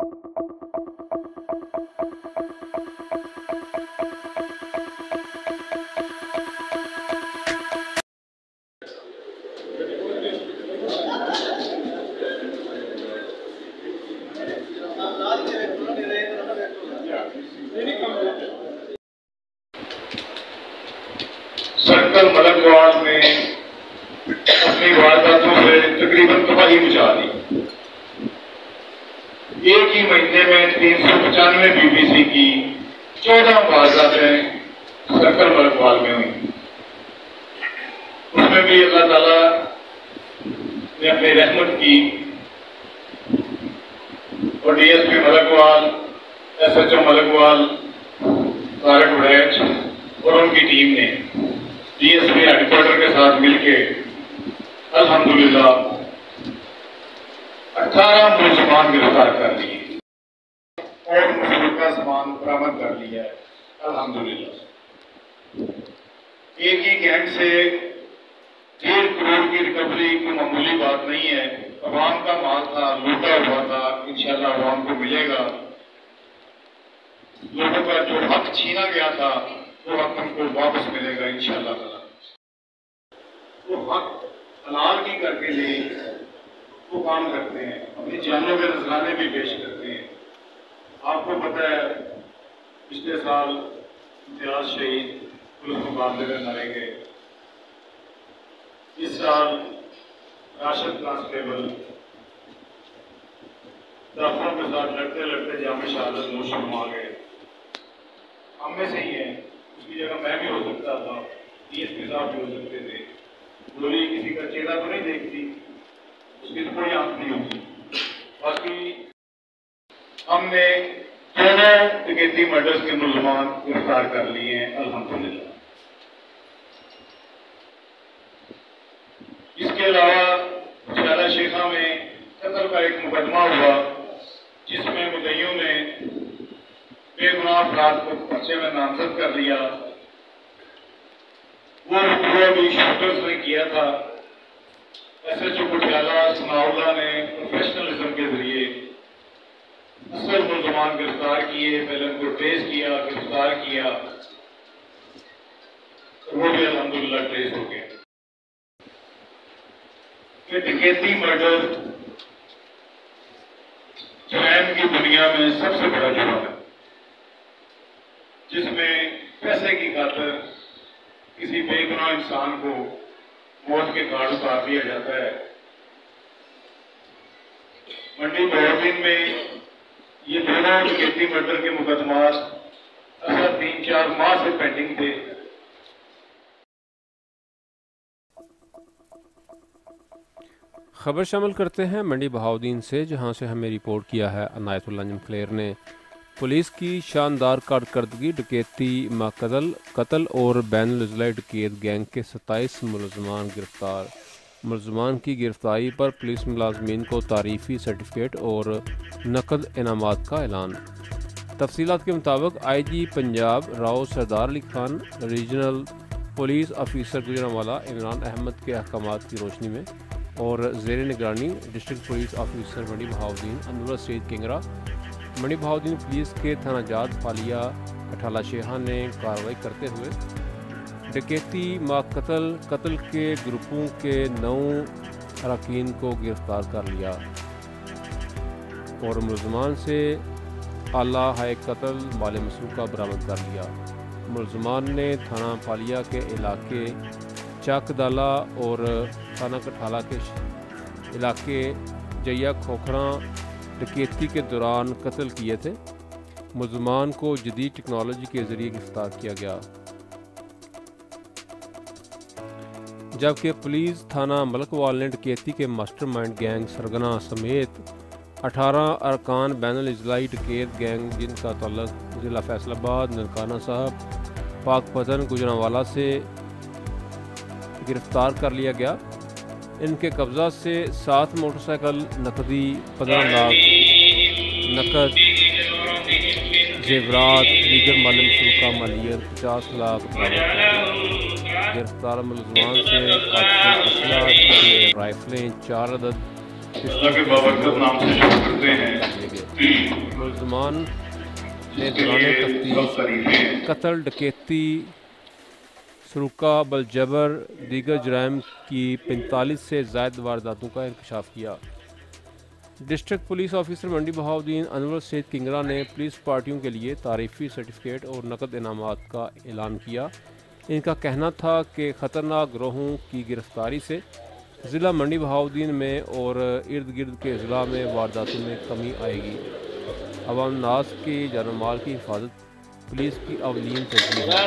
Circle Malakwal में अपनी वारदातों से तकरीबन तबाही मचा दी। एक ही महीने में 395 BBC की 14 वारदातें सर्कल मलकवाल में हुई। उसमें भी अल्लाह ताला ने अपनी रहमत की और DSP मलकवाल, SHO मलकवाल तारक वड़ैच और उनकी टीम ने DSP हेडक्वार्टर के साथ मिलकर अल्हम्दुलिल्लाह 18 मुलजमान गिरफ्तार कर लिए और मुश्तरका सामान बरामद कर लिया है अल्हम्दुलिल्लाह। एक ही गैंग से 1.5 करोड़ की रिकवरी कोई मामूली बात नहीं है। अवाम का माल था, लूटा हुआ था, इंशाल्लाह अवाम को मिलेगा। लोगों का जो हक छीना गया था वो हक हमको वापस मिलेगा इंशाल्लाह ताला। वो हक हलाल की करके लिए वो काम करते हैं, अपनी जानों के नजराने भी पेश करते हैं। आपको पता है पिछले साल इम्तियाज शहीद पुलिस मुकाबले में मारे गए। इस साल राशिद कांस्टेबल दफ्तरों के साथ लड़ते लड़ते जामे शहादत नोश फरमा गए। हम में से ही है, उसकी जगह मैं भी हो सकता था, DSP साहब भी हो सकते थे। गोली किसी का चेहरा तो नहीं देखती, उसकी तो कोई आंख नहीं होती। बाकी हमने दोनों डकैती मर्डर्स के मुलजमान गिरफ्तार कर लिए हैं अल्हम्दुलिल्लाह। इसके अलावा शाला शेखा में कत्ल का एक मुकदमा हुआ जिसमें मुद्दइयों ने बेगुनाह अफराद को पर्चे में नामजद कर लिया। वो रुपया भी शूटर्स ने किया था। SHO पटियाला सनाउल्लाह ने प्रोफेशनलिज्म के जरिए असल मुलजमान गिरफ्तार किए, पहले उनको ट्रेस किया, गिरफ्तार किया, वो भी अल्हम्दुलिल्लाह ट्रेस हो गया। कि डकैती मर्डर क्राइम की दुनिया में सबसे बड़ा जुर्म है, जिसमें पैसे की खातिर किसी बेगुनाह इंसान को मौत के घाट उतार दिया जाता है। मंडी बहाउद्दीन में ये दोनों डकैती मर्डर के मुकदमात असल 3-4 माह से पेंडिंग थे। खबर शामिल करते हैं मंडी बहाउद्दीन से, जहां से हमें रिपोर्ट किया है अनायतुल्लाह अंजुम क्लेयर ने। पुलिस की शानदार कारकर्दगी, डकैती कत्ल और बैनुल-अज़लाई डकैत गैंग के 27 मुलजमान गिरफ्तार। मुलजमान की गिरफ्तारी पर पुलिस मुलाजमीन को तारीफी सर्टिफिकेट और नकद इनामात का ऐलान। तफसीलात के मुताबिक IG Punjab Rao Sardar Ali Khan, regional police officer Gujranwala Imran Ahmad के अहकामात की रोशनी में और ज़ेर निगरानी district police officer Mandi Bahauddin Anwar Saeed Kingra, Mandi Bahauddin police के थाना जात फालिया कठाला शेहा ने कार्रवाई करते हुए डकैती कत्ल के ग्रुपों के 9 अरकान को गिरफ्तार कर लिया और मुलजमान से आला हाय कत्ल माल मसरूका बरामद कर लिया। मुलजमान ने थाना फालिया के इलाके चाकदाला और थाना कठाला के इलाके जैया खोखरा डकैती के दौरान कत्ल किए थे। मुलजमान को जदीद टेक्नोलॉजी के जरिए गिरफ्तार किया गया, जबकि पुलिस थाना मलकवाल ने डकैती के मास्टरमाइंड गैंग सरगना समेत 18 अरकान बैनुल-अज़लाई डकैत गैंग जिनका ताल्लुक जिला फैसलाबाद, ननकाना साहब, पाकपतन, गुजरांवाला से गिरफ्तार कर लिया गया। इनके कब्जा से 7 मोटरसाइकिल, नकदी 15 लाख, नकद, जेवरात, दीगर माल मसरूका मालियत 50 लाख। गिरफ्तार मुलजमान से राइफलें 4 अदद, अल्लाह के बाबरकत नाम से शुरू करते हैं। मुलजमान ने इसके दौरान लिए सब तफ्तीश तारीफें। कत्ल, डकैती, सरुका, बलजबर, दीगर जराइम की 45 से ज़ायद वारदातों का इंकशाफ किया। District police officer Mandi Bahauddin Anwar Syed Kingra ने पुलिस पार्टियों के लिए तारीफी सर्टिफिकेट और नकद इनामात का ऐलान किया। इनका कहना था कि ख़तरनाक गिरोहों की गिरफ्तारी से ज़िला मंडी बहाउद्दीन में और इर्द गिर्द के ज़िला में वारदातों में कमी आएगी। अवाम नास की जान माल की हिफाजत पुलिस की अवलीन तरजीह है।